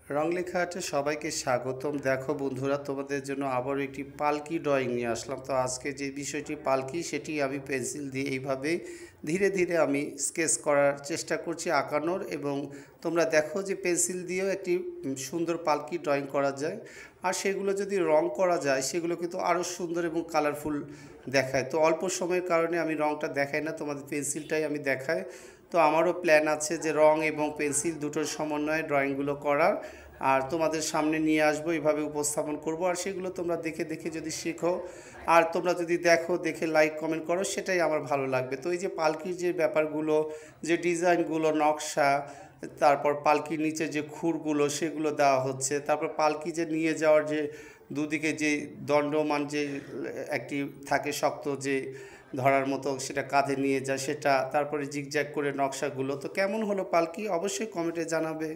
রংলেখা আর্টে সবাইকে স্বাগতম। দেখো বন্ধুরা, তোমাদের জন্য আবারও একটি পালকি ড্রয়িং নিয়ে আসলাম। তো আজকে যে বিষয়টি পালকি, সেটি আমি পেন্সিল দিয়ে এইভাবে ধীরে ধীরে আমি স্কেচ করার চেষ্টা করছি, আঁকানোর। এবং তোমরা দেখো যে পেন্সিল দিয়েও একটি সুন্দর পালকি ড্রয়িং করা যায়। আর সেগুলো যদি রং করা যায় সেগুলো কিন্তু আরও সুন্দর এবং কালারফুল দেখায়। তো অল্প সময়ের কারণে আমি রংটা দেখাই না, তোমাদের পেন্সিলটাই আমি দেখাই। তো আমারও প্ল্যান আছে যে রং এবং পেন্সিল দুটোর সমন্বয়ে ড্রয়িংগুলো করার, আর তোমাদের সামনে নিয়ে আসবো, এভাবে উপস্থাপন করব। আর সেগুলো তোমরা দেখে দেখে যদি শেখো, আর তোমরা যদি দেখো, দেখে লাইক কমেন্ট করো, সেটাই আমার ভালো লাগবে। তো এই যে পালকির যে ব্যাপারগুলো, যে ডিজাইনগুলো, নকশা, তারপর পালকির নিচে যে খুরগুলো সেগুলো দেওয়া হচ্ছে, তারপর পালকি যে নিয়ে যাওয়ার যে দুদিকে যে দণ্ডমান যে একটি থাকে শক্ত, যে ধরার মতো, সেটা কাঁধে নিয়ে যায় সেটা, তারপরে জিগজ্যাগ করে নকশাগুলো। তো কেমন হলো পালকি, অবশ্যই কমেন্টে জানাবে।